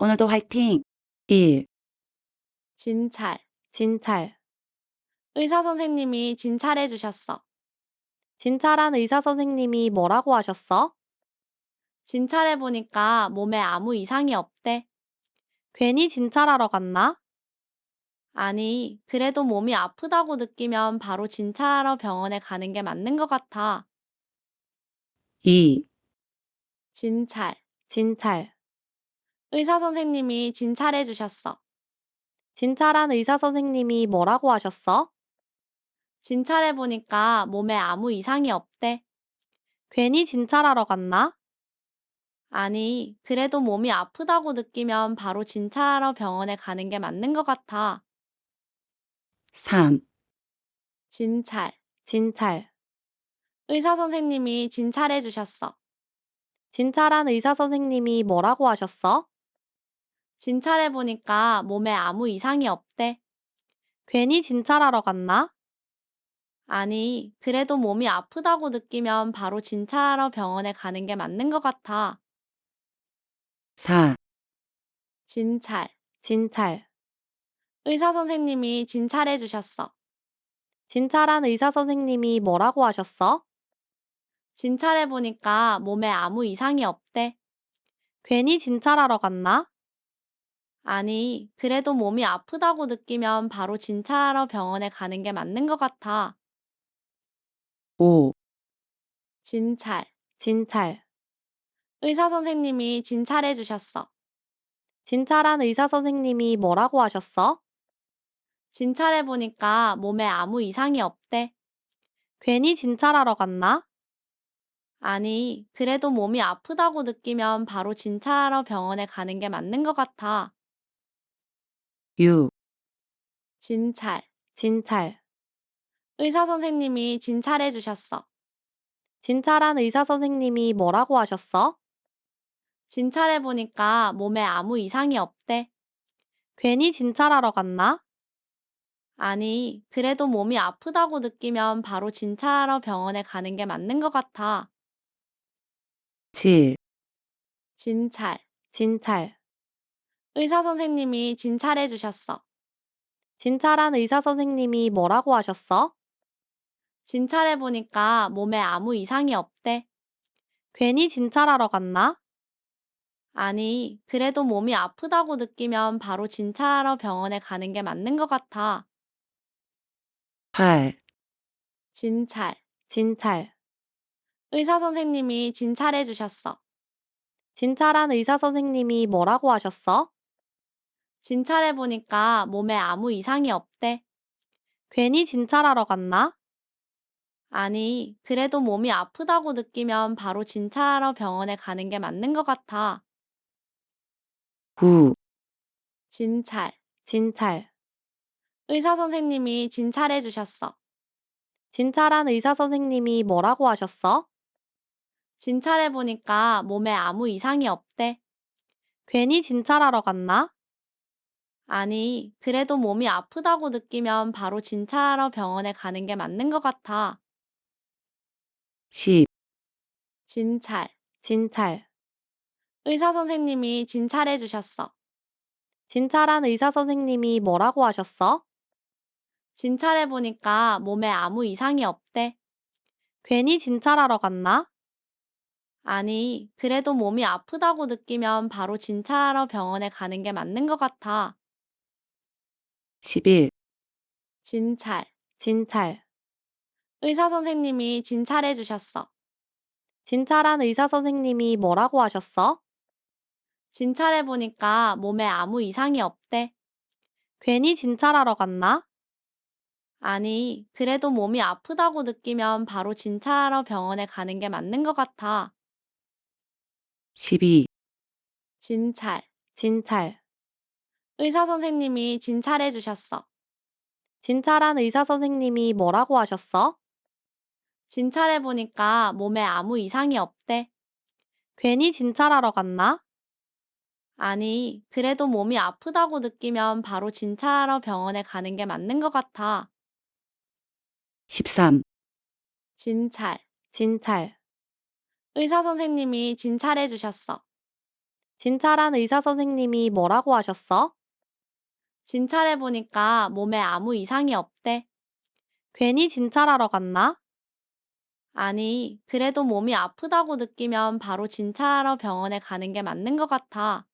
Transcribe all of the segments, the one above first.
오늘도 화이팅! 1. 진찰. 진찰. 의사 선생님이 진찰해 주셨어. 진찰한 의사 선생님이 뭐라고 하셨어? 진찰해 보니까 몸에 아무 이상이 없대. 괜히 진찰하러 갔나? 아니, 그래도 몸이 아프다고 느끼면 바로 진찰하러 병원에 가는 게 맞는 것 같아. 2. 진찰. 진찰. 의사 선생님이 진찰해 주셨어. 진찰한 의사 선생님이 뭐라고 하셨어? 진찰해 보니까 몸에 아무 이상이 없대. 괜히 진찰하러 갔나? 아니, 그래도 몸이 아프다고 느끼면 바로 진찰하러 병원에 가는 게 맞는 것 같아. 3. 진찰. 진찰. 의사 선생님이 진찰해 주셨어. 진찰한 의사 선생님이 뭐라고 하셨어? 진찰해 보니까 몸에 아무 이상이 없대. 괜히 진찰하러 갔나? 아니, 그래도 몸이 아프다고 느끼면 바로 진찰하러 병원에 가는 게 맞는 것 같아. 4. 진찰. 진찰. 의사 선생님이 진찰해 주셨어. 진찰한 의사 선생님이 뭐라고 하셨어? 진찰해 보니까 몸에 아무 이상이 없대. 괜히 진찰하러 갔나? 아니, 그래도 몸이 아프다고 느끼면 바로 진찰하러 병원에 가는 게 맞는 것 같아. 5. 진찰. 진찰. 의사 선생님이 진찰해 주셨어. 진찰한 의사 선생님이 뭐라고 하셨어? 진찰해 보니까 몸에 아무 이상이 없대. 괜히 진찰하러 갔나? 아니, 그래도 몸이 아프다고 느끼면 바로 진찰하러 병원에 가는 게 맞는 것 같아. 6. 진찰. 진찰. 의사 선생님이 진찰해 주셨어. 진찰한 의사 선생님이 뭐라고 하셨어? 진찰해 보니까 몸에 아무 이상이 없대. 괜히 진찰하러 갔나? 아니, 그래도 몸이 아프다고 느끼면 바로 진찰하러 병원에 가는 게 맞는 것 같아. 7. 진찰. 진찰. 의사 선생님이 진찰해 주셨어. 진찰한 의사 선생님이 뭐라고 하셨어? 진찰해 보니까 몸에 아무 이상이 없대. 괜히 진찰하러 갔나? 아니, 그래도 몸이 아프다고 느끼면 바로 진찰하러 병원에 가는 게 맞는 것 같아. 8. 진찰. 진찰. 의사 선생님이 진찰해 주셨어. 진찰한 의사 선생님이 뭐라고 하셨어? 진찰해 보니까 몸에 아무 이상이 없대. 괜히 진찰하러 갔나? 아니, 그래도 몸이 아프다고 느끼면 바로 진찰하러 병원에 가는 게 맞는 것 같아. 9. 진찰. 진찰. 의사 선생님이 진찰해 주셨어. 진찰한 의사 선생님이 뭐라고 하셨어? 진찰해 보니까 몸에 아무 이상이 없대. 괜히 진찰하러 갔나? 아니, 그래도 몸이 아프다고 느끼면 바로 진찰하러 병원에 가는 게 맞는 것 같아. 10. 진찰. 진찰. 의사 선생님이 진찰해 주셨어. 진찰한 의사 선생님이 뭐라고 하셨어? 진찰해 보니까 몸에 아무 이상이 없대. 괜히 진찰하러 갔나? 아니, 그래도 몸이 아프다고 느끼면 바로 진찰하러 병원에 가는 게 맞는 것 같아. 11. 진찰. 진찰. 의사 선생님이 진찰해 주셨어. 진찰한 의사 선생님이 뭐라고 하셨어? 진찰해 보니까 몸에 아무 이상이 없대. 괜히 진찰하러 갔나? 아니, 그래도 몸이 아프다고 느끼면 바로 진찰하러 병원에 가는 게 맞는 것 같아. 12. 진찰. 진찰. 의사 선생님이 진찰해 주셨어. 진찰한 의사 선생님이 뭐라고 하셨어? 진찰해 보니까 몸에 아무 이상이 없대. 괜히 진찰하러 갔나? 아니, 그래도 몸이 아프다고 느끼면 바로 진찰하러 병원에 가는 게 맞는 것 같아. 13. 진찰. 진찰. 의사 선생님이 진찰해 주셨어. 진찰한 의사 선생님이 뭐라고 하셨어? 진찰해보니까 몸에 아무 이상이 없대. 괜히 진찰하러 갔나? 아니, 그래도 몸이 아프다고 느끼면 바로 진찰하러 병원에 가는 게 맞는 것 같아.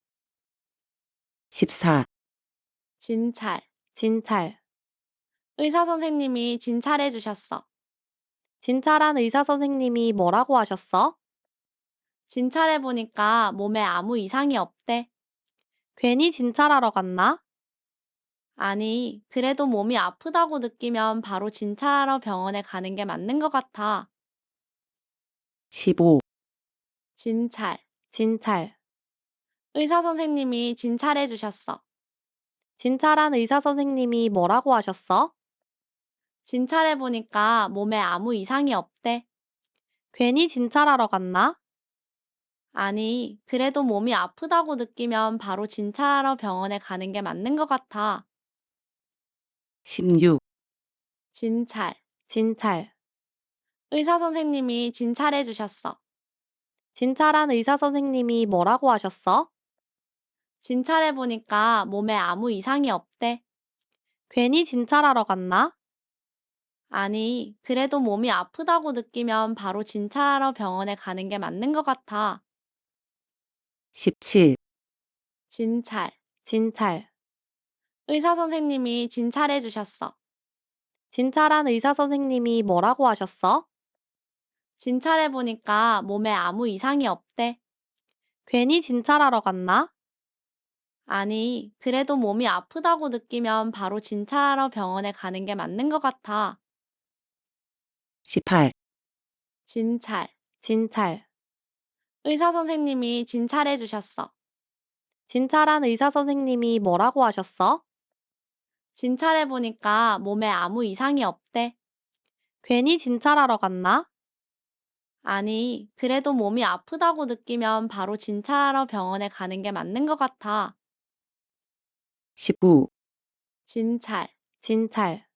14. 진찰. 진찰. 의사 선생님이 진찰해 주셨어. 진찰한 의사 선생님이 뭐라고 하셨어? 진찰해보니까 몸에 아무 이상이 없대. 괜히 진찰하러 갔나? 아니, 그래도 몸이 아프다고 느끼면 바로 진찰하러 병원에 가는 게 맞는 것 같아. 15. 진찰. 진찰. 의사 선생님이 진찰해 주셨어. 진찰한 의사 선생님이 뭐라고 하셨어? 진찰해보니까 몸에 아무 이상이 없대. 괜히 진찰하러 갔나? 아니, 그래도 몸이 아프다고 느끼면 바로 진찰하러 병원에 가는 게 맞는 것 같아. 16. 진찰. 진찰. 의사 선생님이 진찰해 주셨어. 진찰한 의사 선생님이 뭐라고 하셨어? 진찰해보니까 몸에 아무 이상이 없대. 괜히 진찰하러 갔나? 아니, 그래도 몸이 아프다고 느끼면 바로 진찰하러 병원에 가는 게 맞는 것 같아. 17. 진찰. 진찰. 의사 선생님이 진찰해 주셨어. 진찰한 의사 선생님이 뭐라고 하셨어? 진찰해보니까 몸에 아무 이상이 없대. 괜히 진찰하러 갔나? 아니, 그래도 몸이 아프다고 느끼면 바로 진찰하러 병원에 가는 게 맞는 것 같아. 18. 진찰. 진찰. 의사 선생님이 진찰해 주셨어. 진찰한 의사 선생님이 뭐라고 하셨어? 진찰해보니까 몸에 아무 이상이 없대. 괜히 진찰하러 갔나? 아니, 그래도 몸이 아프다고 느끼면 바로 진찰하러 병원에 가는 게 맞는 것 같아. 19. 진찰. 진찰.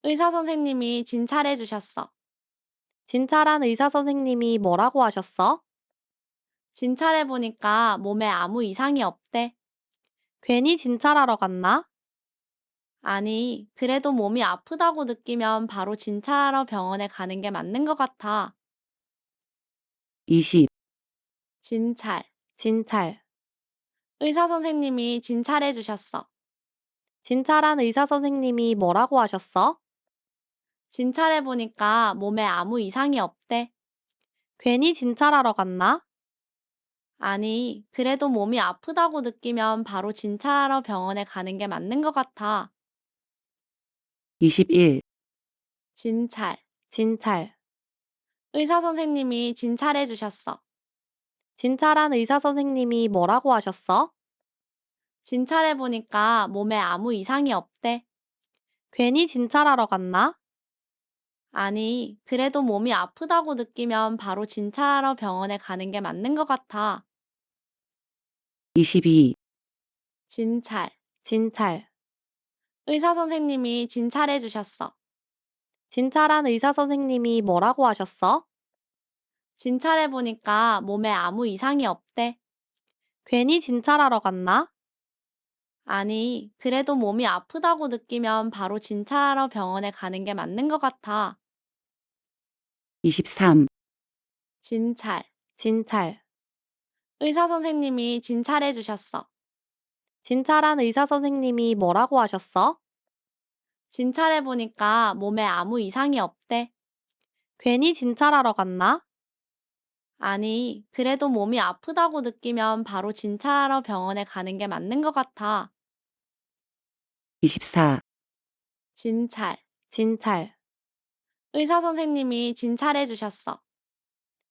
의사 선생님이 진찰해 주셨어. 진찰한 의사 선생님이 뭐라고 하셨어? 진찰해보니까 몸에 아무 이상이 없대. 괜히 진찰하러 갔나? 아니, 그래도 몸이 아프다고 느끼면 바로 진찰하러 병원에 가는 게 맞는 것 같아. 20. 진찰. 진찰. 의사 선생님이 진찰해 주셨어. 진찰한 의사 선생님이 뭐라고 하셨어? 진찰해보니까 몸에 아무 이상이 없대. 괜히 진찰하러 갔나? 아니, 그래도 몸이 아프다고 느끼면 바로 진찰하러 병원에 가는 게 맞는 것 같아. 21. 진찰. 진찰. 의사 선생님이 진찰해 주셨어. 진찰한 의사 선생님이 뭐라고 하셨어? 진찰해보니까 몸에 아무 이상이 없대. 괜히 진찰하러 갔나? 아니, 그래도 몸이 아프다고 느끼면 바로 진찰하러 병원에 가는 게 맞는 것 같아. 22. 진찰. 진찰. 의사 선생님이 진찰해 주셨어. 진찰한 의사 선생님이 뭐라고 하셨어? 진찰해보니까 몸에 아무 이상이 없대. 괜히 진찰하러 갔나? 아니, 그래도 몸이 아프다고 느끼면 바로 진찰하러 병원에 가는 게 맞는 것 같아. 23. 진찰. 진찰. 의사 선생님이 진찰해 주셨어. 진찰한 의사 선생님이 뭐라고 하셨어? 진찰해보니까 몸에 아무 이상이 없대. 괜히 진찰하러 갔나? 아니, 그래도 몸이 아프다고 느끼면 바로 진찰하러 병원에 가는 게 맞는 것 같아. 24. 진찰. 진찰. 의사 선생님이 진찰해 주셨어.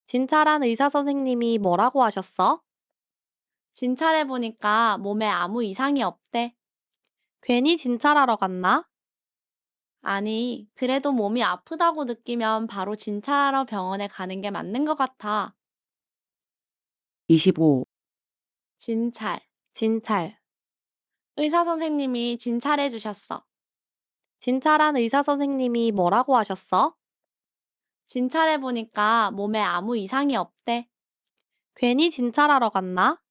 진찰한 의사 선생님이 뭐라고 하셨어? 진찰해보니까 몸에 아무 이상이 없대. 괜히 진찰하러 갔나? 아니, 그래도 몸이 아프다고 느끼면 바로 진찰하러 병원에 가는 게 맞는 것 같아. 25. 진찰. 진찰. 의사 선생님이 진찰해 주셨어. 진찰한 의사 선생님이 뭐라고 하셨어? 진찰해보니까 몸에 아무 이상이 없대. 괜히 진찰하러 갔나?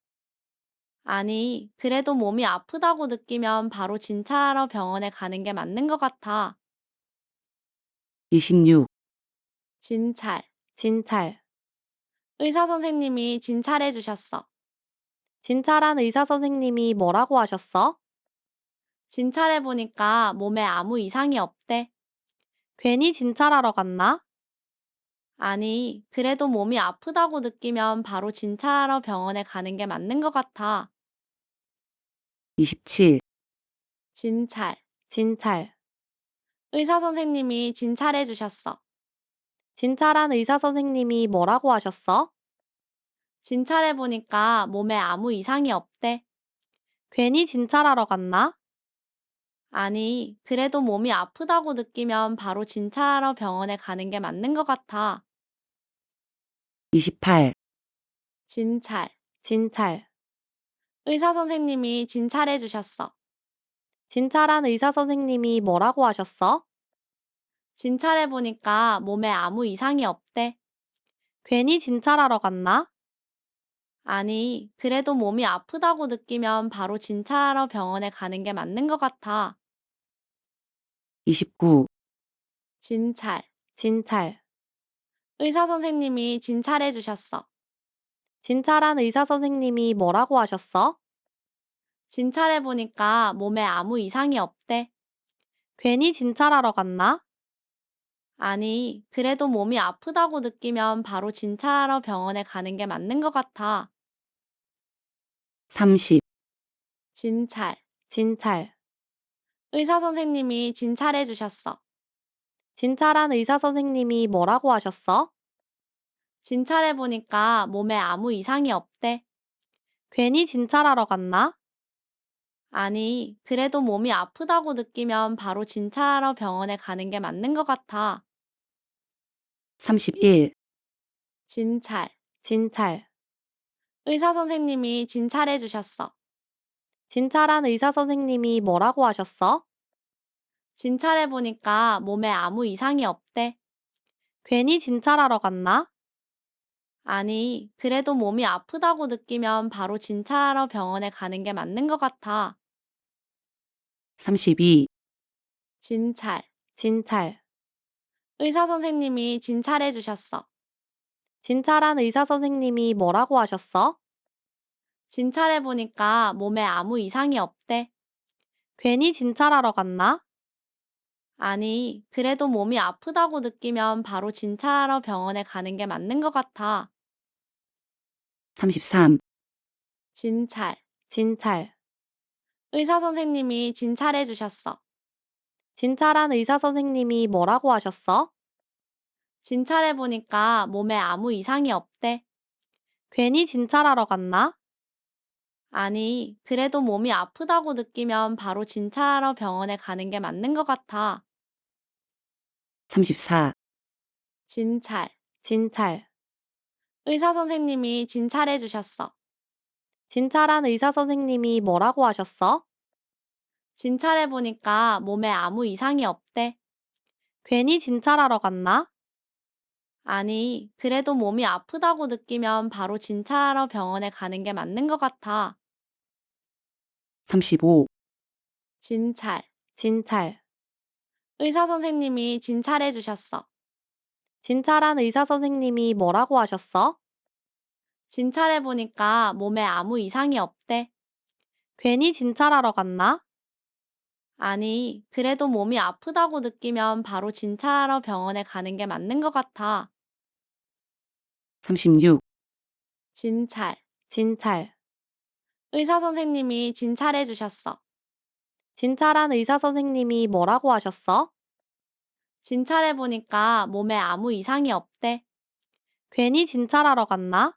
아니, 그래도 몸이 아프다고 느끼면 바로 진찰하러 병원에 가는 게 맞는 것 같아. 26. 진찰. 진찰. 의사 선생님이 진찰해 주셨어. 진찰한 의사 선생님이 뭐라고 하셨어? 진찰해 보니까 몸에 아무 이상이 없대. 괜히 진찰하러 갔나? 아니, 그래도 몸이 아프다고 느끼면 바로 진찰하러 병원에 가는 게 맞는 것 같아. 27. 진찰. 진찰. 의사 선생님이 진찰해 주셨어. 진찰한 의사 선생님이 뭐라고 하셨어? 진찰해 보니까 몸에 아무 이상이 없대. 괜히 진찰하러 갔나? 아니, 그래도 몸이 아프다고 느끼면 바로 진찰하러 병원에 가는 게 맞는 것 같아. 28. 진찰. 진찰. 의사 선생님이 진찰해 주셨어. 진찰한 의사 선생님이 뭐라고 하셨어? 진찰해 보니까 몸에 아무 이상이 없대. 괜히 진찰하러 갔나? 아니, 그래도 몸이 아프다고 느끼면 바로 진찰하러 병원에 가는 게 맞는 것 같아. 29. 진찰. 진찰. 의사 선생님이 진찰해 주셨어. 진찰한 의사 선생님이 뭐라고 하셨어? 진찰해 보니까 몸에 아무 이상이 없대. 괜히 진찰하러 갔나? 아니, 그래도 몸이 아프다고 느끼면 바로 진찰하러 병원에 가는 게 맞는 것 같아. 30. 진찰. 진찰. 의사 선생님이 진찰해 주셨어. 진찰한 의사 선생님이 뭐라고 하셨어? 진찰해 보니까 몸에 아무 이상이 없대. 괜히 진찰하러 갔나? 아니, 그래도 몸이 아프다고 느끼면 바로 진찰하러 병원에 가는 게 맞는 것 같아. 31. 진찰. 진찰. 의사 선생님이 진찰해 주셨어. 진찰한 의사 선생님이 뭐라고 하셨어? 진찰해 보니까 몸에 아무 이상이 없대. 괜히 진찰하러 갔나? 아니, 그래도 몸이 아프다고 느끼면 바로 진찰하러 병원에 가는 게 맞는 것 같아. 32. 진찰. 진찰. 의사 선생님이 진찰해 주셨어. 진찰한 의사 선생님이 뭐라고 하셨어? 진찰해 보니까 몸에 아무 이상이 없대. 괜히 진찰하러 갔나? 아니, 그래도 몸이 아프다고 느끼면 바로 진찰하러 병원에 가는 게 맞는 것 같아. 33. 진찰. 진찰. 의사 선생님이 진찰해 주셨어. 진찰한 의사 선생님이 뭐라고 하셨어? 진찰해 보니까 몸에 아무 이상이 없대. 괜히 진찰하러 갔나? 아니, 그래도 몸이 아프다고 느끼면 바로 진찰하러 병원에 가는 게 맞는 것 같아. 34. 진찰. 진찰. 의사 선생님이 진찰해 주셨어. 진찰한 의사 선생님이 뭐라고 하셨어? 진찰해 보니까 몸에 아무 이상이 없대. 괜히 진찰하러 갔나? 아니, 그래도 몸이 아프다고 느끼면 바로 진찰하러 병원에 가는 게 맞는 것 같아. 35. 진찰. 진찰. 의사 선생님이 진찰해 주셨어. 진찰한 의사 선생님이 뭐라고 하셨어? 진찰해 보니까 몸에 아무 이상이 없대. 괜히 진찰하러 갔나? 아니, 그래도 몸이 아프다고 느끼면 바로 진찰하러 병원에 가는 게 맞는 것 같아. 36. 진찰. 진찰. 의사 선생님이 진찰해 주셨어. 진찰한 의사 선생님이 뭐라고 하셨어? 진찰해 보니까 몸에 아무 이상이 없대. 괜히 진찰하러 갔나?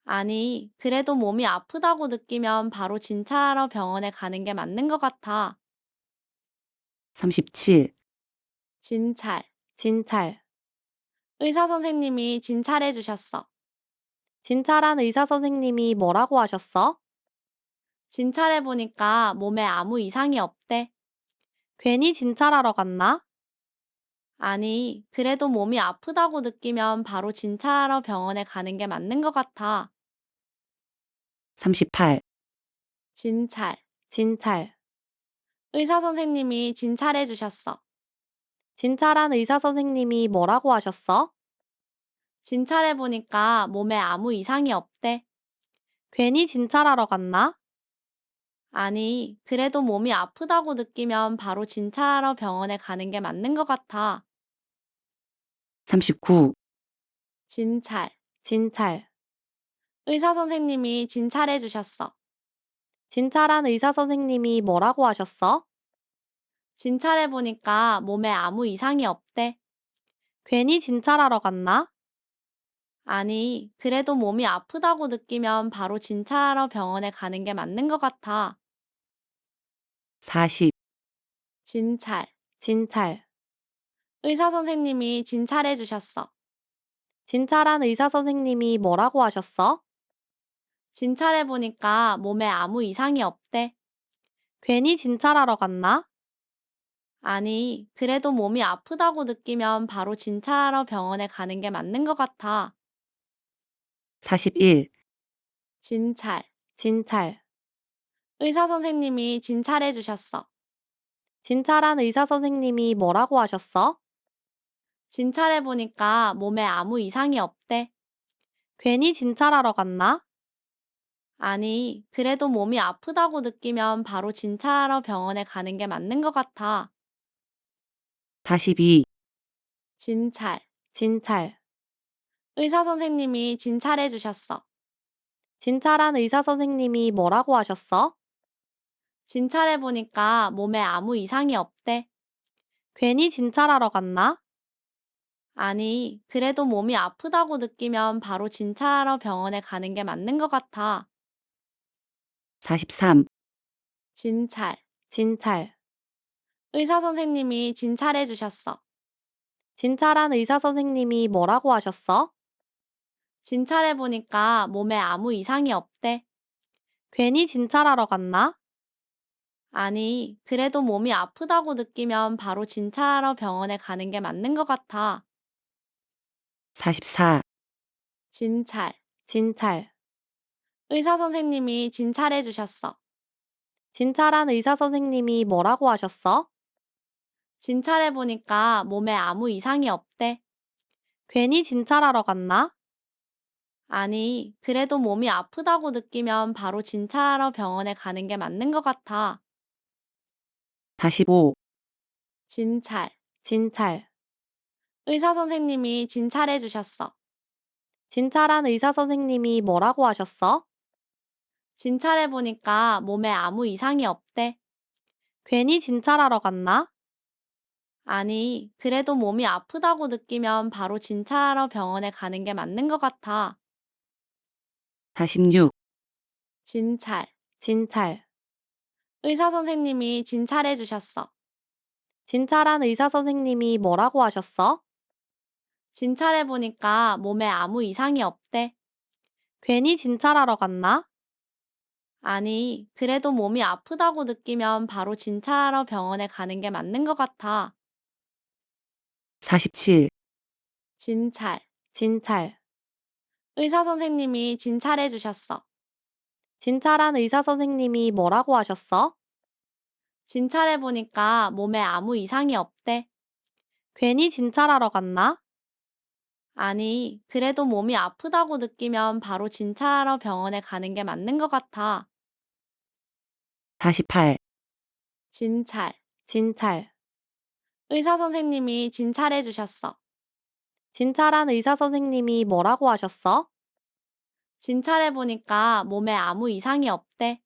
아니, 그래도 몸이 아프다고 느끼면 바로 진찰하러 병원에 가는 게 맞는 것 같아. 37. 진찰. 진찰. 의사 선생님이 진찰해 주셨어. 진찰한 의사 선생님이 뭐라고 하셨어? 진찰해 보니까 몸에 아무 이상이 없대. 괜히 진찰하러 갔나? 아니, 그래도 몸이 아프다고 느끼면 바로 진찰하러 병원에 가는 게 맞는 것 같아. 38, 진찰. 진찰. 의사 선생님이 진찰해 주셨어. 진찰한 의사 선생님이 뭐라고 하셨어? 진찰해 보니까 몸에 아무 이상이 없대. 괜히 진찰하러 갔나? 아니, 그래도 몸이 아프다고 느끼면 바로 진찰하러 병원에 가는 게 맞는 것 같아. 39, 진찰. 진찰. 의사 선생님이 진찰해 주셨어. 진찰한 의사 선생님이 뭐라고 하셨어? 진찰해 보니까 몸에 아무 이상이 없대. 괜히 진찰하러 갔나? 아니, 그래도 몸이 아프다고 느끼면 바로 진찰하러 병원에 가는 게 맞는 것 같아. 40, 진찰. 진찰. 의사 선생님이 진찰해 주셨어. 진찰한 의사 선생님이 뭐라고 하셨어? 진찰해 보니까 몸에 아무 이상이 없대. 괜히 진찰하러 갔나? 아니, 그래도 몸이 아프다고 느끼면 바로 진찰하러 병원에 가는 게 맞는 것 같아. 41, 진찰. 진찰. 의사 선생님이 진찰해 주셨어. 진찰한 의사 선생님이 뭐라고 하셨어? 진찰해 보니까 몸에 아무 이상이 없대. 괜히 진찰하러 갔나? 아니, 그래도 몸이 아프다고 느끼면 바로 진찰하러 병원에 가는 게 맞는 것 같아. 42, 진찰. 진찰. 의사 선생님이 진찰해 주셨어. 진찰한 의사 선생님이 뭐라고 하셨어? 진찰해 보니까 몸에 아무 이상이 없대. 괜히 진찰하러 갔나? 아니, 그래도 몸이 아프다고 느끼면 바로 진찰하러 병원에 가는 게 맞는 것 같아. 43, 진찰. 진찰. 의사 선생님이 진찰해 주셨어. 진찰한 의사 선생님이 뭐라고 하셨어? 진찰해 보니까 몸에 아무 이상이 없대. 괜히 진찰하러 갔나? 아니, 그래도 몸이 아프다고 느끼면 바로 진찰하러 병원에 가는 게 맞는 것 같아. 44, 진찰. 진찰. 의사 선생님이 진찰해 주셨어. 진찰한 의사 선생님이 뭐라고 하셨어? 진찰해 보니까 몸에 아무 이상이 없대. 괜히 진찰하러 갔나? 아니, 그래도 몸이 아프다고 느끼면 바로 진찰하러 병원에 가는 게 맞는 것 같아. 45, 진찰. 진찰. 의사 선생님이 진찰해 주셨어. 진찰한 의사 선생님이 뭐라고 하셨어? 진찰해 보니까 몸에 아무 이상이 없대. 괜히 진찰하러 갔나? 아니, 그래도 몸이 아프다고 느끼면 바로 진찰하러 병원에 가는 게 맞는 것 같아. 46, 진찰. 진찰. 의사 선생님이 진찰해 주셨어. 진찰한 의사 선생님이 뭐라고 하셨어? 진찰해 보니까 몸에 아무 이상이 없대. 괜히 진찰하러 갔나? 아니, 그래도 몸이 아프다고 느끼면 바로 진찰하러 병원에 가는 게 맞는 것 같아. 47, 진찰. 진찰. 의사 선생님이 진찰해 주셨어. 진찰한 의사 선생님이 뭐라고 하셨어? 진찰해 보니까 몸에 아무 이상이 없대. 괜히 진찰하러 갔나? 아니, 그래도 몸이 아프다고 느끼면 바로 진찰하러 병원에 가는 게 맞는 것 같아. 48, 진찰. 진찰. 의사 선생님이 진찰해 주셨어. 진찰한 의사 선생님이 뭐라고 하셨어? 진찰해 보니까 몸에 아무 이상이 없대.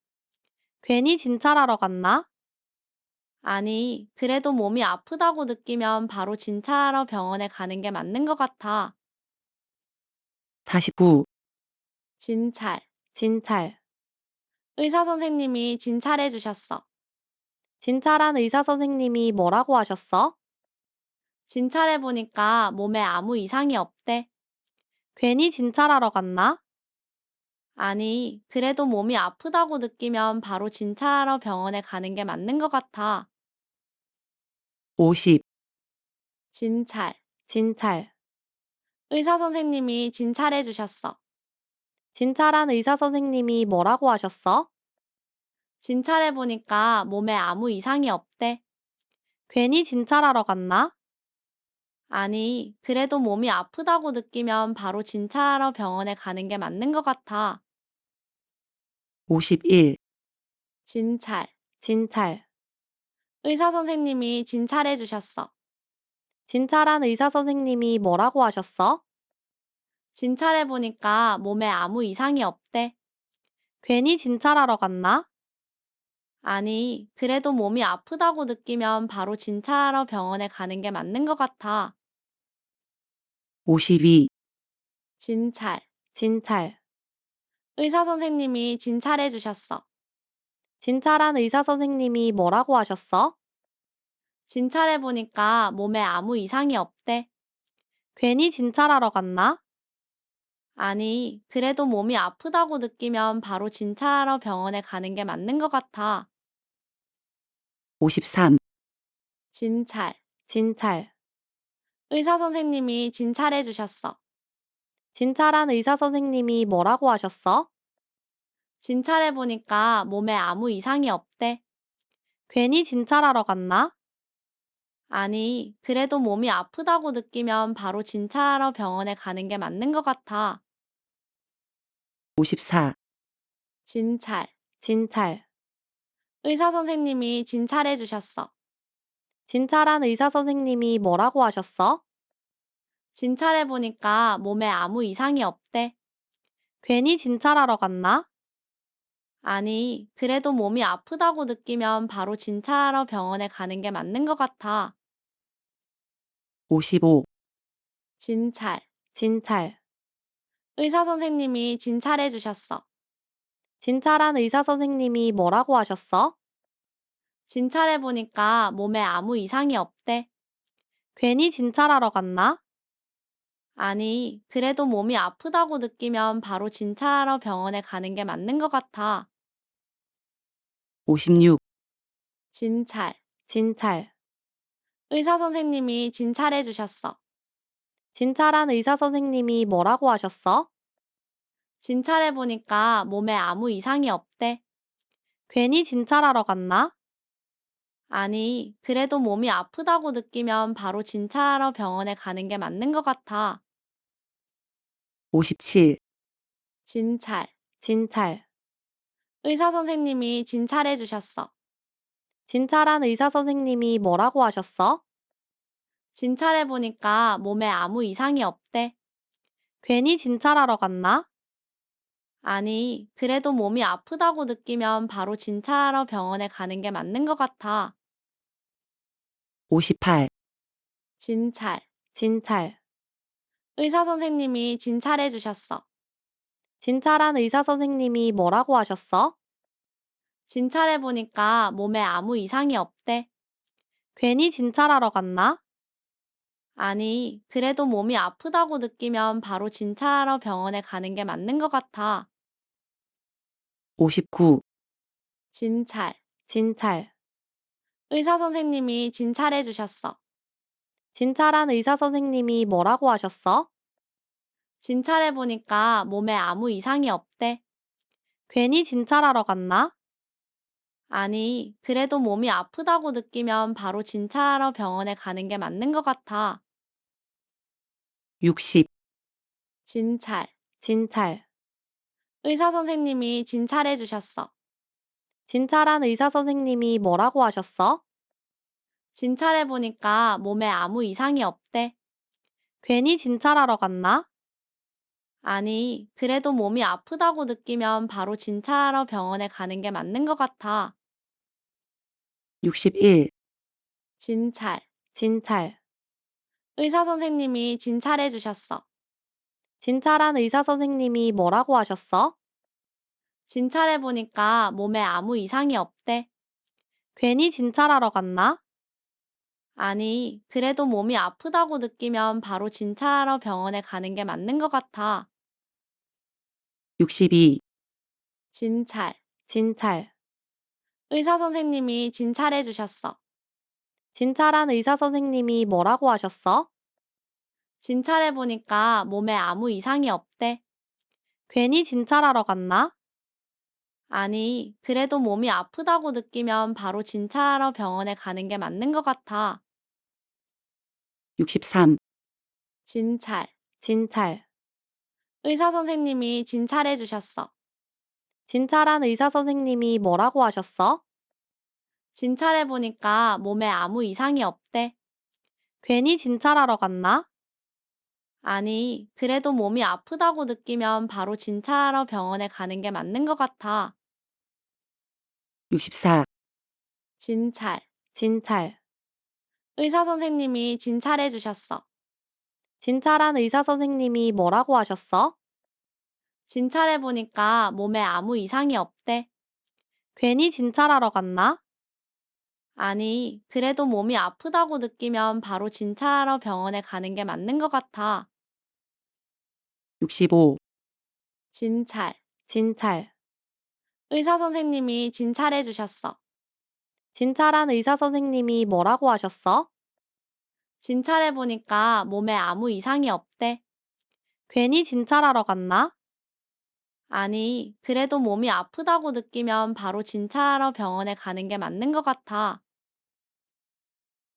괜히 진찰하러 갔나? 아니, 그래도 몸이 아프다고 느끼면 바로 진찰하러 병원에 가는 게 맞는 것 같아. 49, 진찰. 진찰. 의사 선생님이 진찰해 주셨어. 진찰한 의사 선생님이 뭐라고 하셨어? 진찰해 보니까 몸에 아무 이상이 없대. 괜히 진찰하러 갔나? 아니, 그래도 몸이 아프다고 느끼면 바로 진찰하러 병원에 가는 게 맞는 것 같아. 50, 진찰. 진찰. 의사 선생님이 진찰해 주셨어. 진찰한 의사 선생님이 뭐라고 하셨어? 진찰해보니까 몸에 아무 이상이 없대. 괜히 진찰하러 갔나? 아니, 그래도 몸이 아프다고 느끼면 바로 진찰하러 병원에 가는 게 맞는 것 같아. 51. 진찰. 진찰. 의사 선생님이 진찰해 주셨어. 진찰한 의사 선생님이 뭐라고 하셨어? 진찰해보니까 몸에 아무 이상이 없대. 괜히 진찰하러 갔나? 아니, 그래도 몸이 아프다고 느끼면 바로 진찰하러 병원에 가는 게 맞는 것 같아. 52. 진찰. 진찰. 의사 선생님이 진찰해 주셨어. 진찰한 의사 선생님이 뭐라고 하셨어? 진찰해보니까 몸에 아무 이상이 없대. 괜히 진찰하러 갔나? 아니, 그래도 몸이 아프다고 느끼면 바로 진찰하러 병원에 가는 게 맞는 것 같아. 53. 진찰. 진찰. 의사 선생님이 진찰해 주셨어. 진찰한 의사 선생님이 뭐라고 하셨어? 진찰해보니까 몸에 아무 이상이 없대. 괜히 진찰하러 갔나? 아니, 그래도 몸이 아프다고 느끼면 바로 진찰하러 병원에 가는 게 맞는 것 같아. 54. 진찰. 진찰. 의사 선생님이 진찰해 주셨어. 진찰한 의사 선생님이 뭐라고 하셨어? 진찰해보니까 몸에 아무 이상이 없대. 괜히 진찰하러 갔나? 아니, 그래도 몸이 아프다고 느끼면 바로 진찰하러 병원에 가는 게 맞는 것 같아. 55. 진찰. 진찰. 의사 선생님이 진찰해 주셨어. 진찰한 의사 선생님이 뭐라고 하셨어? 진찰해보니까 몸에 아무 이상이 없대. 괜히 진찰하러 갔나? 아니, 그래도 몸이 아프다고 느끼면 바로 진찰하러 병원에 가는 게 맞는 것 같아. 56. 진찰. 진찰. 의사 선생님이 진찰해 주셨어. 진찰한 의사 선생님이 뭐라고 하셨어? 진찰해보니까 몸에 아무 이상이 없대. 괜히 진찰하러 갔나? 아니, 그래도 몸이 아프다고 느끼면 바로 진찰하러 병원에 가는 게 맞는 것 같아. 57. 진찰. 진찰. 의사 선생님이 진찰해 주셨어. 진찰한 의사 선생님이 뭐라고 하셨어? 진찰해보니까 몸에 아무 이상이 없대. 괜히 진찰하러 갔나? 아니, 그래도 몸이 아프다고 느끼면 바로 진찰하러 병원에 가는 게 맞는 것 같아. 58. 진찰. 진찰. 의사 선생님이 진찰해 주셨어. 진찰한 의사 선생님이 뭐라고 하셨어? 진찰해보니까 몸에 아무 이상이 없대. 괜히 진찰하러 갔나? 아니, 그래도 몸이 아프다고 느끼면 바로 진찰하러 병원에 가는 게 맞는 것 같아. 59. 진찰. 진찰. 의사 선생님이 진찰해 주셨어. 진찰한 의사 선생님이 뭐라고 하셨어? 진찰해보니까 몸에 아무 이상이 없대. 괜히 진찰하러 갔나? 아니, 그래도 몸이 아프다고 느끼면 바로 진찰하러 병원에 가는 게 맞는 것 같아. 60. 진찰. 진찰. 의사 선생님이 진찰해 주셨어. 진찰한 의사 선생님이 뭐라고 하셨어? 진찰해보니까 몸에 아무 이상이 없대. 괜히 진찰하러 갔나? 아니, 그래도 몸이 아프다고 느끼면 바로 진찰하러 병원에 가는 게 맞는 것 같아. 61. 진찰. 진찰. 의사 선생님이 진찰해 주셨어. 진찰한 의사 선생님이 뭐라고 하셨어? 진찰해보니까 몸에 아무 이상이 없대. 괜히 진찰하러 갔나? 아니, 그래도 몸이 아프다고 느끼면 바로 진찰하러 병원에 가는 게 맞는 것 같아. 62. 진찰. 진찰. 의사 선생님이 진찰해 주셨어. 진찰한 의사 선생님이 뭐라고 하셨어? 진찰해보니까 몸에 아무 이상이 없대. 괜히 진찰하러 갔나? 아니, 그래도 몸이 아프다고 느끼면 바로 진찰하러 병원에 가는 게 맞는 것 같아. 63. 진찰. 진찰. 의사 선생님이 진찰해 주셨어. 진찰한 의사 선생님이 뭐라고 하셨어? 진찰해 보니까 몸에 아무 이상이 없대. 괜히 진찰하러 갔나? 아니, 그래도 몸이 아프다고 느끼면 바로 진찰하러 병원에 가는 게 맞는 것 같아. 64. 진찰. 진찰. 의사 선생님이 진찰해 주셨어. 진찰한 의사 선생님이 뭐라고 하셨어? 진찰해 보니까 몸에 아무 이상이 없대. 괜히 진찰하러 갔나? 아니, 그래도 몸이 아프다고 느끼면 바로 진찰하러 병원에 가는 게 맞는 것 같아. 65. 진찰. 진찰. 의사 선생님이 진찰해 주셨어. 진찰한 의사 선생님이 뭐라고 하셨어? 진찰해 보니까 몸에 아무 이상이 없대. 괜히 진찰하러 갔나? 아니, 그래도 몸이 아프다고 느끼면 바로 진찰하러 병원에 가는 게 맞는 것 같아.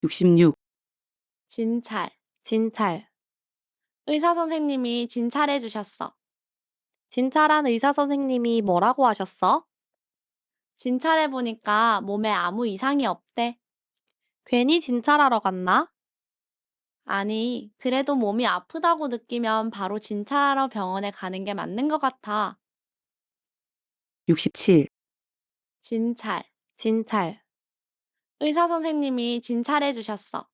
66. 진찰. 진찰. 의사 선생님이 진찰해 주셨어. 진찰한 의사 선생님이 뭐라고 하셨어? 진찰해 보니까 몸에 아무 이상이 없대. 괜히 진찰하러 갔나? 아니, 그래도 몸이 아프다고 느끼면 바로 진찰하러 병원에 가는 게 맞는 것 같아. 67. 진찰. 진찰. 의사 선생님이 진찰해 주셨어.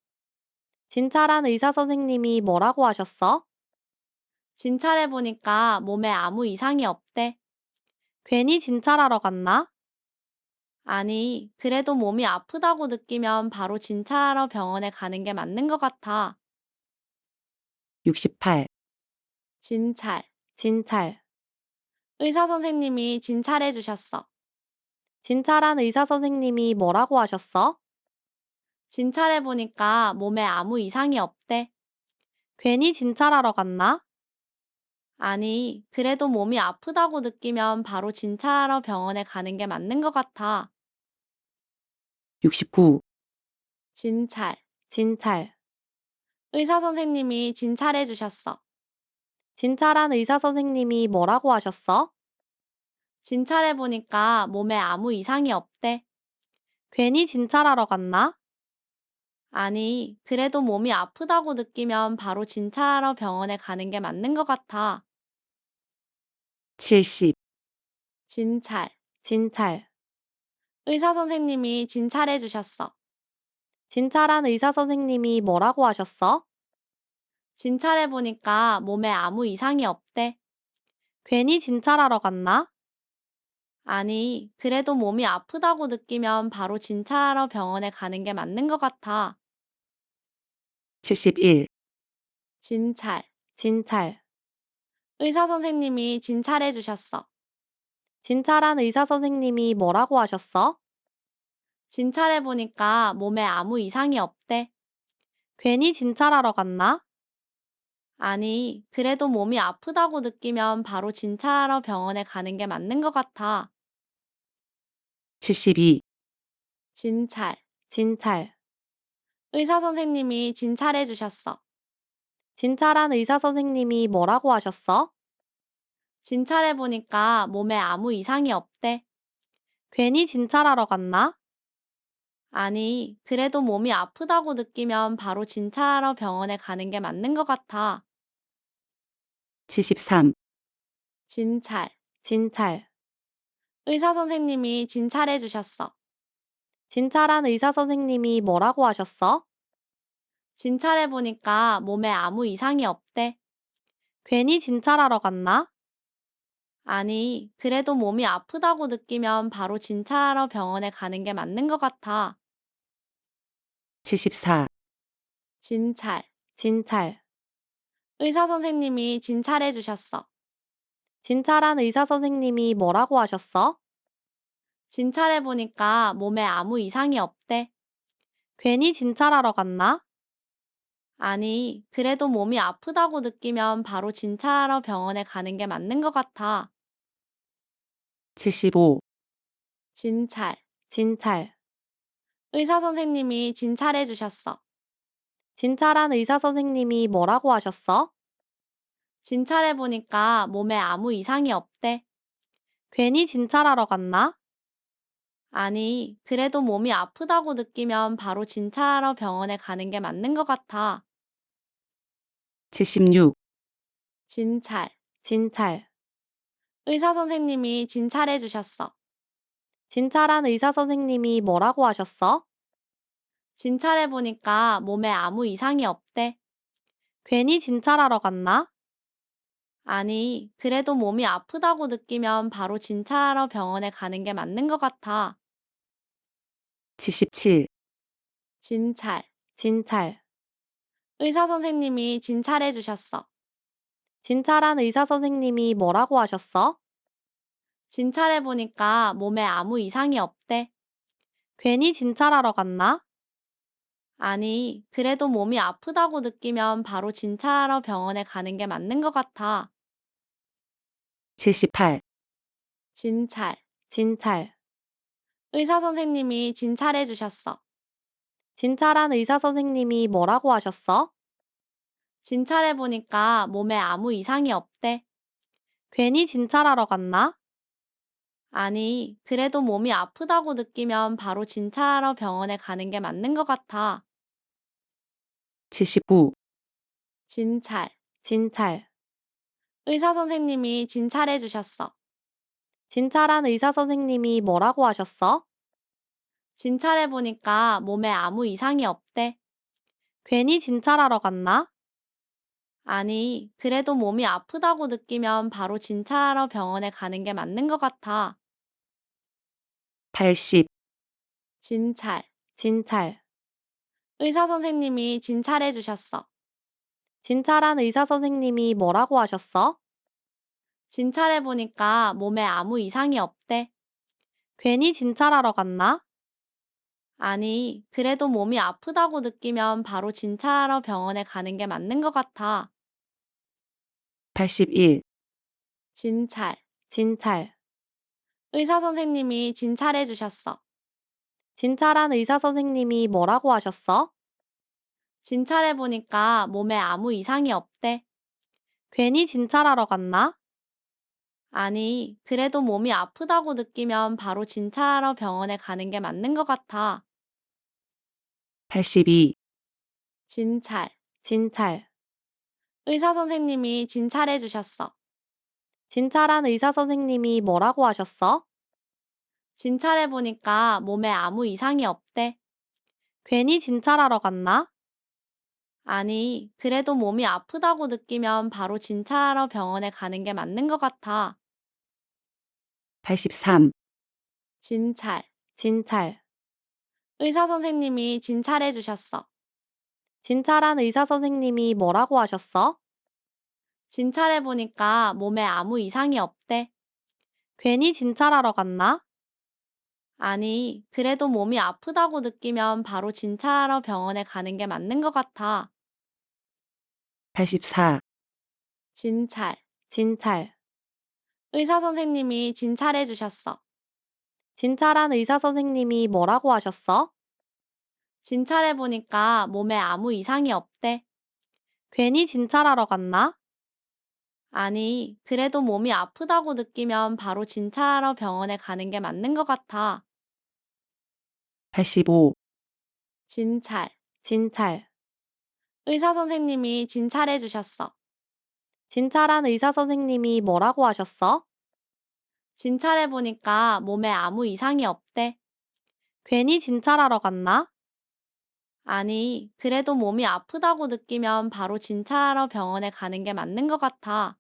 진찰한 의사 선생님이 뭐라고 하셨어? 진찰해 보니까 몸에 아무 이상이 없대. 괜히 진찰하러 갔나? 아니, 그래도 몸이 아프다고 느끼면 바로 진찰하러 병원에 가는 게 맞는 것 같아. 68. 진찰. 진찰. 의사 선생님이 진찰해 주셨어. 진찰한 의사 선생님이 뭐라고 하셨어? 진찰해 보니까 몸에 아무 이상이 없대. 괜히 진찰하러 갔나? 아니, 그래도 몸이 아프다고 느끼면 바로 진찰하러 병원에 가는 게 맞는 것 같아. 69. 진찰. 진찰. 의사 선생님이 진찰해 주셨어. 진찰한 의사 선생님이 뭐라고 하셨어? 진찰해 보니까 몸에 아무 이상이 없대. 괜히 진찰하러 갔나? 아니, 그래도 몸이 아프다고 느끼면 바로 진찰하러 병원에 가는 게 맞는 것 같아. 70. 진찰. 진찰. 의사 선생님이 진찰해 주셨어. 진찰한 의사 선생님이 뭐라고 하셨어? 진찰해 보니까 몸에 아무 이상이 없대. 괜히 진찰하러 갔나? 아니, 그래도 몸이 아프다고 느끼면 바로 진찰하러 병원에 가는 게 맞는 것 같아. 71. 진찰. 진찰. 의사 선생님이 진찰해 주셨어. 진찰한 의사 선생님이 뭐라고 하셨어? 진찰해 보니까 몸에 아무 이상이 없대. 괜히 진찰하러 갔나? 아니, 그래도 몸이 아프다고 느끼면 바로 진찰하러 병원에 가는 게 맞는 것 같아. 72. 진찰. 진찰. 의사 선생님이 진찰해 주셨어. 진찰한 의사 선생님이 뭐라고 하셨어? 진찰해 보니까 몸에 아무 이상이 없대. 괜히 진찰하러 갔나? 아니, 그래도 몸이 아프다고 느끼면 바로 진찰하러 병원에 가는 게 맞는 것 같아. 73. 진찰. 진찰. 의사 선생님이 진찰해 주셨어. 진찰한 의사 선생님이 뭐라고 하셨어? 진찰해 보니까 몸에 아무 이상이 없대. 괜히 진찰하러 갔나? 아니, 그래도 몸이 아프다고 느끼면 바로 진찰하러 병원에 가는 게 맞는 것 같아. 74. 진찰. 진찰. 의사 선생님이 진찰해 주셨어. 진찰한 의사 선생님이 뭐라고 하셨어? 진찰해 보니까 몸에 아무 이상이 없대. 괜히 진찰하러 갔나? 아니, 그래도 몸이 아프다고 느끼면 바로 진찰하러 병원에 가는 게 맞는 것 같아. 75, 진찰. 진찰. 의사 선생님이 진찰해 주셨어. 진찰한 의사 선생님이 뭐라고 하셨어? 진찰해 보니까 몸에 아무 이상이 없대. 괜히 진찰하러 갔나? 아니, 그래도 몸이 아프다고 느끼면 바로 진찰하러 병원에 가는 게 맞는 것 같아. 76, 진찰. 진찰. 의사 선생님이 진찰해 주셨어. 진찰한 의사 선생님이 뭐라고 하셨어? 진찰해 보니까 몸에 아무 이상이 없대. 괜히 진찰하러 갔나? 아니, 그래도 몸이 아프다고 느끼면 바로 진찰하러 병원에 가는 게 맞는 것 같아. 77, 진찰. 진찰. 의사 선생님이 진찰해 주셨어. 진찰한 의사 선생님이 뭐라고 하셨어? 진찰해 보니까 몸에 아무 이상이 없대. 괜히 진찰하러 갔나? 아니, 그래도 몸이 아프다고 느끼면 바로 진찰하러 병원에 가는 게 맞는 것 같아. 78, 진찰. 진찰. 의사 선생님이 진찰해 주셨어. 진찰한 의사 선생님이 뭐라고 하셨어? 진찰해 보니까 몸에 아무 이상이 없대. 괜히 진찰하러 갔나? 아니, 그래도 몸이 아프다고 느끼면 바로 진찰하러 병원에 가는 게 맞는 것 같아. 79, 진찰. 진찰. 의사 선생님이 진찰해 주셨어. 진찰한 의사 선생님이 뭐라고 하셨어? 진찰해 보니까 몸에 아무 이상이 없대. 괜히 진찰하러 갔나? 아니, 그래도 몸이 아프다고 느끼면 바로 진찰하러 병원에 가는 게 맞는 것 같아. 80, 진찰. 진찰. 의사 선생님이 진찰해 주셨어. 진찰한 의사 선생님이 뭐라고 하셨어? 진찰해 보니까 몸에 아무 이상이 없대. 괜히 진찰하러 갔나? 아니, 그래도 몸이 아프다고 느끼면 바로 진찰하러 병원에 가는 게 맞는 것 같아. 81, 진찰. 진찰. 의사 선생님이 진찰해 주셨어. 진찰한 의사 선생님이 뭐라고 하셨어? 진찰해 보니까 몸에 아무 이상이 없대. 괜히 진찰하러 갔나? 아니, 그래도 몸이 아프다고 느끼면 바로 진찰하러 병원에 가는 게 맞는 것 같아. 82, 진찰. 진찰. 의사 선생님이 진찰해 주셨어. 진찰한 의사 선생님이 뭐라고 하셨어? 진찰해 보니까 몸에 아무 이상이 없대. 괜히 진찰하러 갔나? 아니, 그래도 몸이 아프다고 느끼면 바로 진찰하러 병원에 가는 게 맞는 것 같아. 83, 진찰. 진찰. 의사 선생님이 진찰해 주셨어. 진찰한 의사 선생님이 뭐라고 하셨어? 진찰해 보니까 몸에 아무 이상이 없대. 괜히 진찰하러 갔나? 아니, 그래도 몸이 아프다고 느끼면 바로 진찰하러 병원에 가는 게 맞는 것 같아. 84, 진찰. 진찰. 의사 선생님이 진찰해 주셨어. 진찰한 의사 선생님이 뭐라고 하셨어? 진찰해 보니까 몸에 아무 이상이 없대. 괜히 진찰하러 갔나? 아니, 그래도 몸이 아프다고 느끼면 바로 진찰하러 병원에 가는 게 맞는 것 같아. 85, 진찰. 진찰. 의사 선생님이 진찰해 주셨어. 진찰한 의사 선생님이 뭐라고 하셨어? 진찰해 보니까 몸에 아무 이상이 없대. 괜히 진찰하러 갔나? 아니, 그래도 몸이 아프다고 느끼면 바로 진찰하러 병원에 가는 게 맞는 것 같아.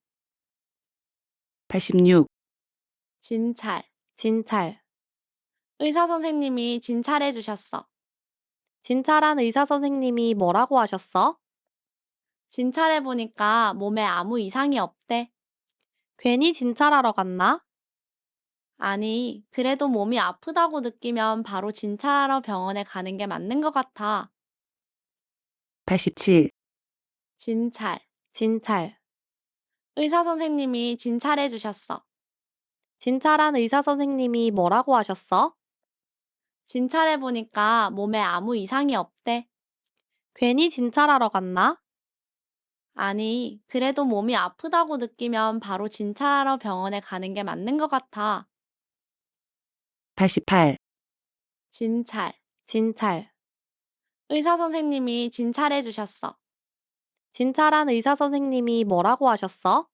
86, 진찰. 진찰. 의사 선생님이 진찰해 주셨어. 진찰한 의사 선생님이 뭐라고 하셨어? 진찰해 보니까 몸에 아무 이상이 없대. 괜히 진찰하러 갔나? 아니, 그래도 몸이 아프다고 느끼면 바로 진찰하러 병원에 가는 게 맞는 것 같아. 87, 진찰. 진찰. 의사 선생님이 진찰해 주셨어. 진찰한 의사 선생님이 뭐라고 하셨어? 진찰해 보니까 몸에 아무 이상이 없대. 괜히 진찰하러 갔나? 아니, 그래도 몸이 아프다고 느끼면 바로 진찰하러 병원에 가는 게 맞는 것 같아. 88. 진찰. 진찰. 의사 선생님이 진찰해 주셨어. 진찰한 의사 선생님이 뭐라고 하셨어?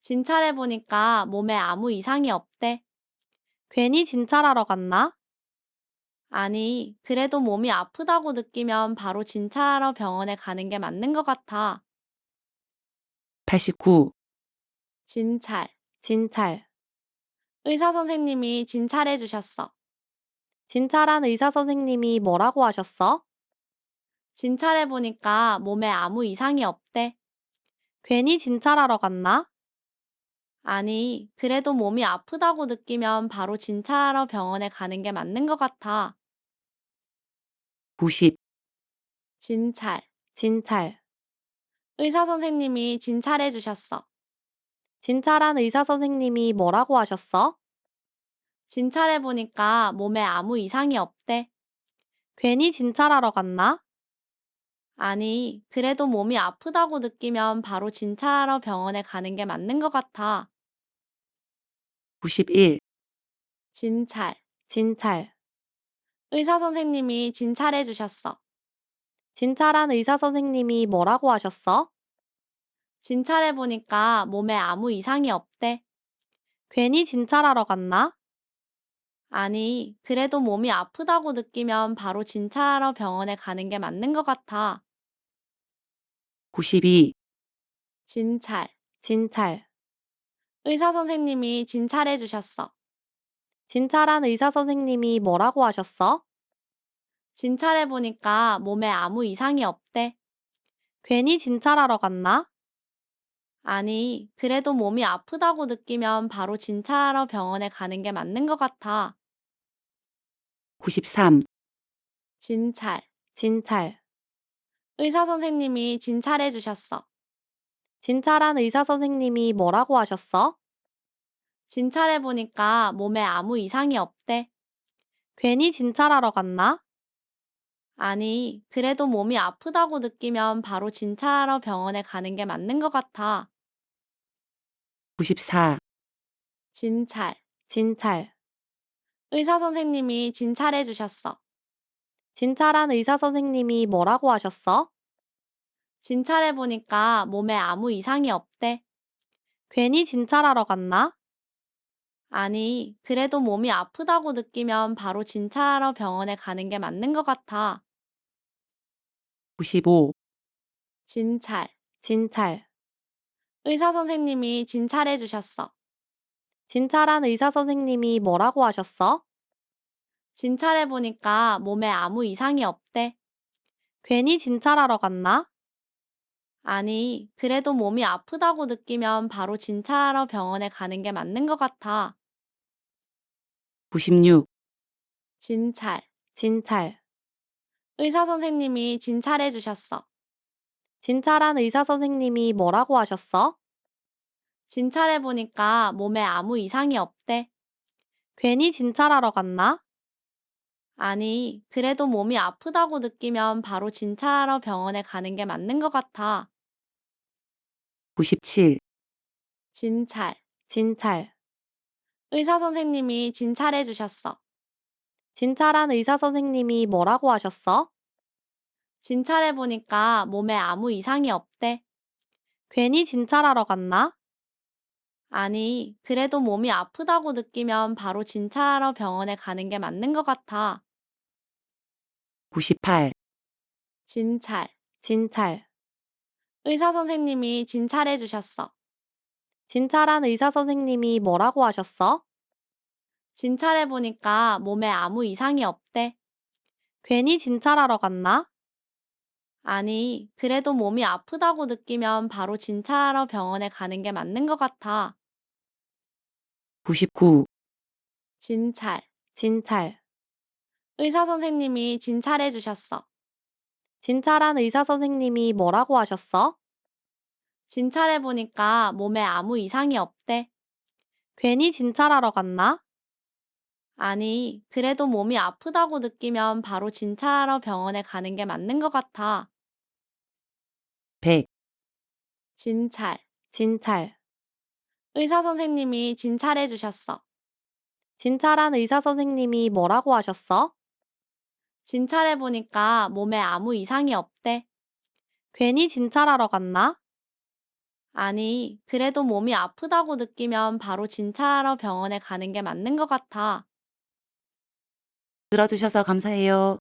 진찰해 보니까 몸에 아무 이상이 없대. 괜히 진찰하러 갔나? 아니, 그래도 몸이 아프다고 느끼면 바로 진찰하러 병원에 가는 게 맞는 것 같아. 89. 진찰. 진찰. 의사 선생님이 진찰해 주셨어. 진찰한 의사 선생님이 뭐라고 하셨어? 진찰해 보니까 몸에 아무 이상이 없대. 괜히 진찰하러 갔나? 아니, 그래도 몸이 아프다고 느끼면 바로 진찰하러 병원에 가는 게 맞는 것 같아. 90. 진찰. 진찰. 의사 선생님이 진찰해 주셨어. 진찰한 의사 선생님이 뭐라고 하셨어? 진찰해 보니까 몸에 아무 이상이 없대. 괜히 진찰하러 갔나? 아니, 그래도 몸이 아프다고 느끼면 바로 진찰하러 병원에 가는 게 맞는 것 같아. 91. 진찰. 진찰. 의사 선생님이 진찰해 주셨어. 진찰한 의사 선생님이 뭐라고 하셨어? 진찰해 보니까 몸에 아무 이상이 없대. 괜히 진찰하러 갔나? 아니, 그래도 몸이 아프다고 느끼면 바로 진찰하러 병원에 가는 게 맞는 것 같아. 92. 진찰. 진찰. 의사 선생님이 진찰해 주셨어. 진찰한 의사 선생님이 뭐라고 하셨어? 진찰해 보니까 몸에 아무 이상이 없대. 괜히 진찰하러 갔나? 아니, 그래도 몸이 아프다고 느끼면 바로 진찰하러 병원에 가는 게 맞는 것 같아. 93. 진찰. 진찰. 의사 선생님이 진찰해 주셨어. 진찰한 의사 선생님이 뭐라고 하셨어? 진찰해 보니까 몸에 아무 이상이 없대. 괜히 진찰하러 갔나? 아니, 그래도 몸이 아프다고 느끼면 바로 진찰하러 병원에 가는 게 맞는 것 같아. 94. 진찰. 진찰. 의사 선생님이 진찰해 주셨어. 진찰한 의사 선생님이 뭐라고 하셨어? 진찰해 보니까 몸에 아무 이상이 없대. 괜히 진찰하러 갔나? 아니, 그래도 몸이 아프다고 느끼면 바로 진찰하러 병원에 가는 게 맞는 것 같아. 95. 진찰. 진찰. 의사 선생님이 진찰해 주셨어. 진찰한 의사 선생님이 뭐라고 하셨어? 진찰해 보니까 몸에 아무 이상이 없대. 괜히 진찰하러 갔나? 아니, 그래도 몸이 아프다고 느끼면 바로 진찰하러 병원에 가는 게 맞는 것 같아. 96. 진찰. 진찰. 의사 선생님이 진찰해 주셨어. 진찰한 의사 선생님이 뭐라고 하셨어? 진찰해 보니까 몸에 아무 이상이 없대. 괜히 진찰하러 갔나? 아니, 그래도 몸이 아프다고 느끼면 바로 진찰하러 병원에 가는 게 맞는 것 같아. 97. 진찰. 진찰. 의사 선생님이 진찰해 주셨어. 진찰한 의사 선생님이 뭐라고 하셨어? 진찰해 보니까 몸에 아무 이상이 없대. 괜히 진찰하러 갔나? 아니, 그래도 몸이 아프다고 느끼면 바로 진찰하러 병원에 가는 게 맞는 것 같아. 98. 진찰. 진찰. 의사 선생님이 진찰해 주셨어. 진찰한 의사 선생님이 뭐라고 하셨어? 진찰해 보니까 몸에 아무 이상이 없대. 괜히 진찰하러 갔나? 아니, 그래도 몸이 아프다고 느끼면 바로 진찰하러 병원에 가는 게 맞는 것 같아. 99. 진찰. 진찰. 의사 선생님이 진찰해 주셨어. 진찰한 의사 선생님이 뭐라고 하셨어? 진찰해보니까 몸에 아무 이상이 없대. 괜히 진찰하러 갔나? 아니, 그래도 몸이 아프다고 느끼면 바로 진찰하러 병원에 가는 게 맞는 것 같아. 100, 진찰. 진찰. 의사 선생님이 진찰해 주셨어. 진찰한 의사 선생님이 뭐라고 하셨어? 진찰해보니까 몸에 아무 이상이 없대. 괜히 진찰하러 갔나? 아니, 그래도 몸이 아프다고 느끼면 바로 진찰하러 병원에 가는 게 맞는 것 같아. 들어주셔서 감사해요.